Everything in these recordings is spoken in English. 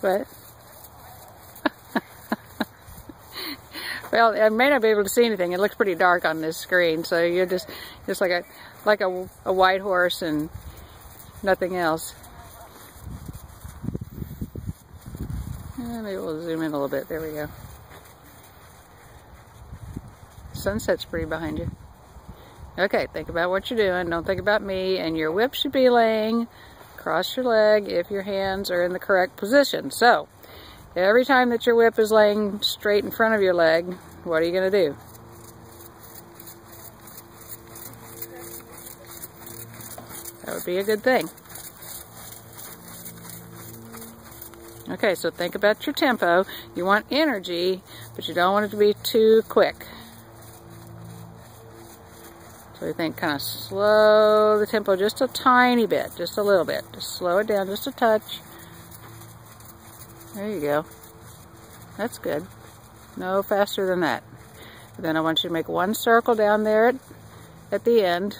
But well, I may not be able to see anything. It looks pretty dark on this screen, so you're just like a white horse and nothing else. Maybe we'll zoom in a little bit. There we go. Sunset's pretty behind you. Okay, think about what you're doing. Don't think about me. And your whip should be laying across your leg if your hands are in the correct position. So, every time that your whip is laying straight in front of your leg, what are you going to do? That would be a good thing. Okay, so think about your tempo. You want energy, but you don't want it to be too quick. So we think kind of slow the tempo just a tiny bit, just a little bit. Just slow it down just a touch. There you go. That's good. No faster than that. And then I want you to make one circle down there at the end.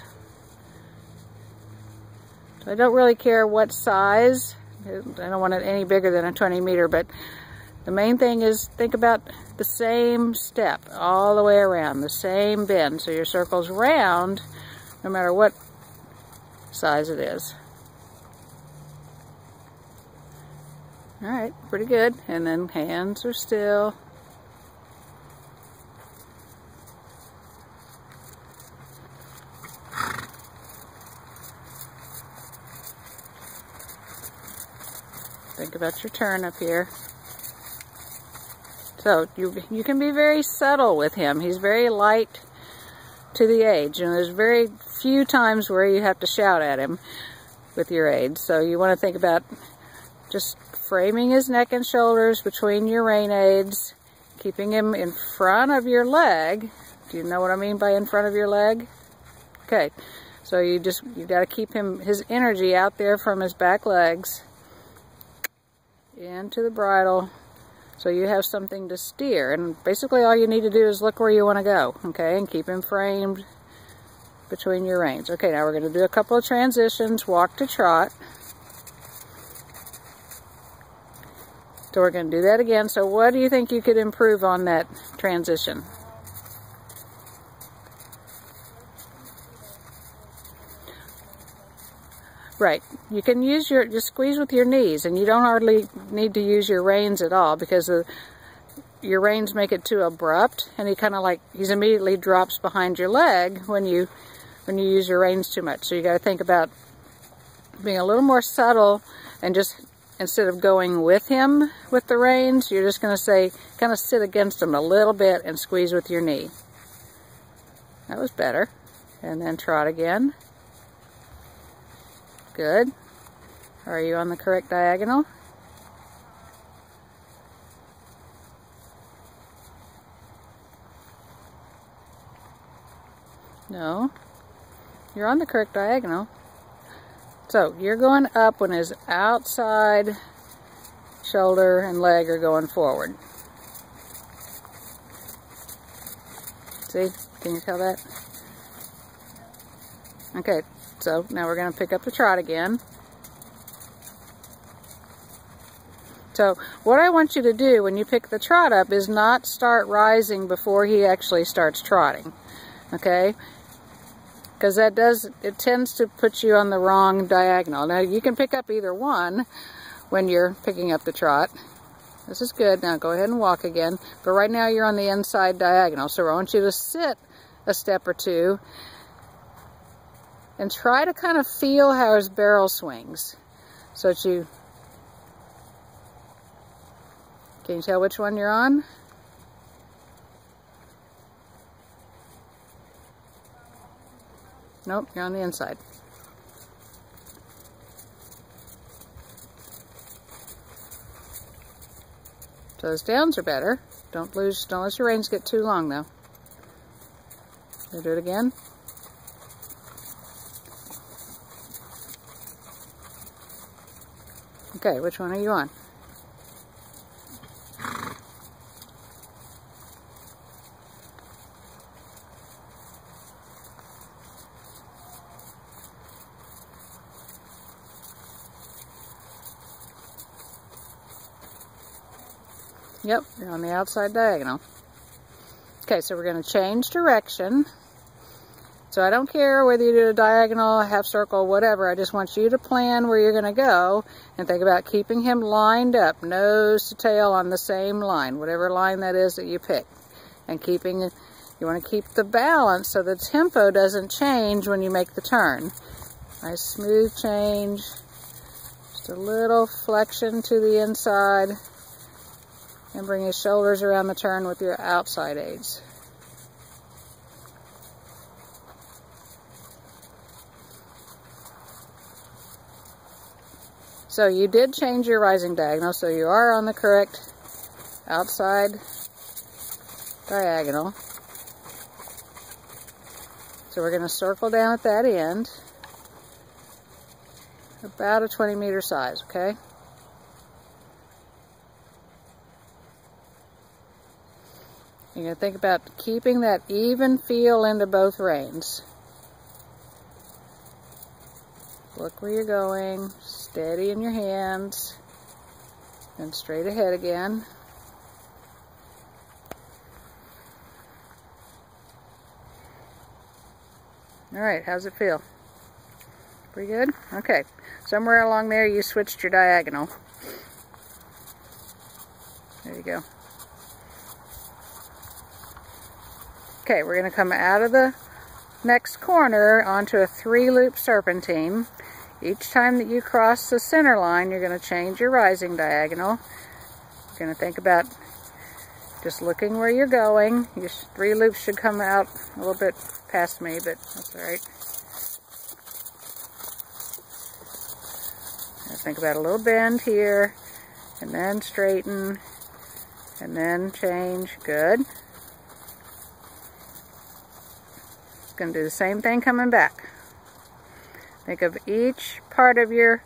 So I don't really care what size. I don't want it any bigger than a 20 meter, but the main thing is think about the same step all the way around, the same bend, so your circle's round no matter what size it is. Alright, pretty good. And then hands are still. Think about your turn up here. So you can be very subtle with him. He's very light to the age, and there's very few times where you have to shout at him with your aids. So you want to think about just framing his neck and shoulders between your rein aids, keeping him in front of your leg. Do you know what I mean by in front of your leg? Okay, so you got to keep his energy out there from his back legs into the bridle, so you have something to steer. And basically all you need to do is look where you want to go, okay, and keep him framed between your reins. Okay, now we're going to do a couple of transitions, walk to trot. So we're going to do that again. So what do you think you could improve on that transition? Right, you can use just squeeze with your knees, and you don't hardly need to use your reins at all, because your reins make it too abrupt, and he immediately drops behind your leg when you use your reins too much. So you got to think about being a little more subtle, and just instead of going with him with the reins, you're just going to say, kind of sit against him a little bit and squeeze with your knee. That was better. And then trot again. Good. Are you on the correct diagonal? No. You're on the correct diagonal. So you're going up when his outside shoulder and leg are going forward. See? Can you tell that? Okay. So now we're going to pick up the trot again. So what I want you to do when you pick the trot up is not start rising before he actually starts trotting. Okay? Because it tends to put you on the wrong diagonal. Now you can pick up either one when you're picking up the trot. This is good. Now go ahead and walk again. But right now you're on the inside diagonal. So I want you to sit a step or two and try to kind of feel how his barrel swings. So that can you tell which one you're on? Nope, you're on the inside. So those downs are better. Don't let your reins get too long though. You do it again. Okay, which one are you on? Yep, you're on the outside diagonal. Okay, so we're going to change direction. So I don't care whether you do a diagonal, a half circle, whatever. I just want you to plan where you're going to go and think about keeping him lined up, nose to tail on the same line, whatever line that is that you pick. And keeping, you want to keep the balance so the tempo doesn't change when you make the turn. Nice smooth change. Just a little flexion to the inside. And bring his shoulders around the turn with your outside aids. So you did change your rising diagonal, so you are on the correct outside diagonal. So we're going to circle down at that end, about a 20-meter size, okay? You're going to think about keeping that even feel into both reins. Look where you're going, steady in your hands, and straight ahead again. Alright, how's it feel? Pretty good? Okay, somewhere along there you switched your diagonal. There you go. Okay, we're going to come out of the next corner onto a 3-loop serpentine. Each time that you cross the center line, you're going to change your rising diagonal. You're going to think about just looking where you're going. Your 3 loops should come out a little bit past me, but that's alright. Think about a little bend here, and then straighten, and then change. Good. Going to do the same thing coming back. Think of each part of your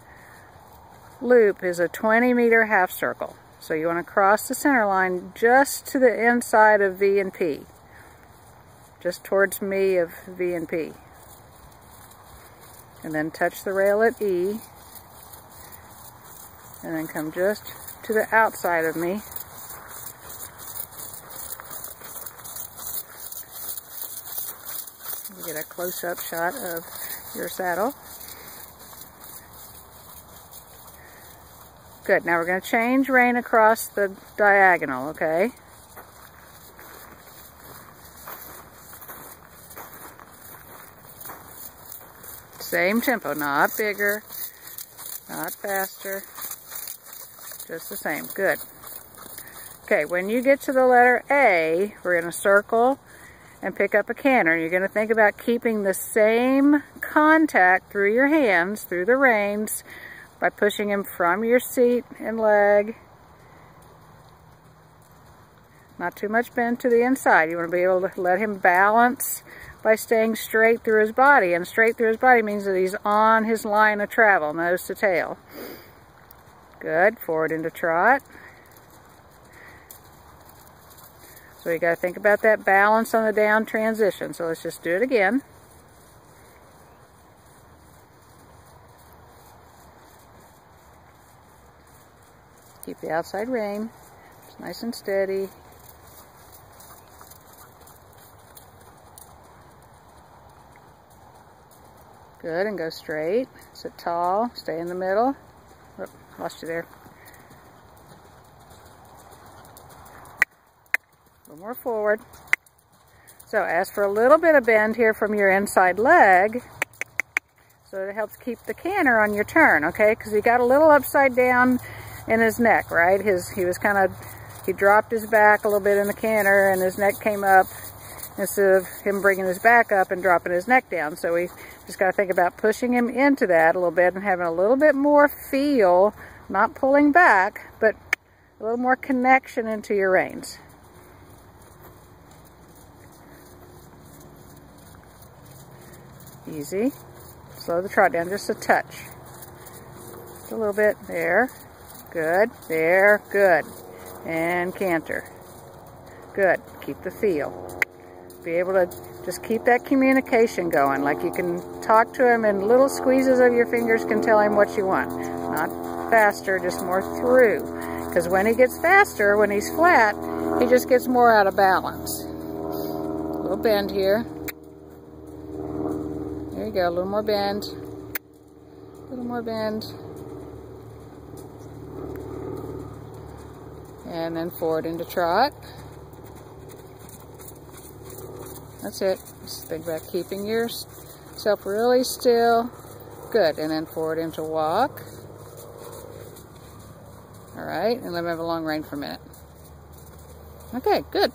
loop is a 20-meter half circle. So you want to cross the center line just to the inside of V and P. Just towards me of V and P. And then touch the rail at E. And then come just to the outside of me. You get a close-up shot of your saddle. Good. Now we're going to change rein across the diagonal, okay? Same tempo, not bigger, not faster, just the same. Good. Okay, when you get to the letter A, we're going to circle and pick up a canter. You're going to think about keeping the same contact through your hands, through the reins, by pushing him from your seat and leg. Not too much bend to the inside. You want to be able to let him balance by staying straight through his body. And straight through his body means that he's on his line of travel, nose to tail. Good. Forward into trot. So you got to think about that balance on the down transition. So let's just do it again. Keep the outside rein. It's nice and steady. Good, and go straight. Sit tall. Stay in the middle. Oh, lost you there. A little more forward. So ask for a little bit of bend here from your inside leg, so it helps keep the canter on your turn, okay? Because he got a little upside down in his neck, right? He dropped his back a little bit in the canter, and his neck came up instead of him bringing his back up and dropping his neck down. So we just got to think about pushing him into that a little bit and having a little bit more feel, not pulling back, but a little more connection into your reins. Easy. Slow the trot down just a touch. Just a little bit. There. Good. There. Good. And canter. Good. Keep the feel. Be able to just keep that communication going. Like you can talk to him and little squeezes of your fingers can tell him what you want. Not faster, just more through. Because when he gets faster, when he's flat, he just gets more out of balance. A little bend here. There you go, a little more bend. A little more bend. And then forward into trot. That's it. Just think about keeping yourself really still. Good. And then forward into walk. Alright, and let me have a long rein for a minute. Okay, good.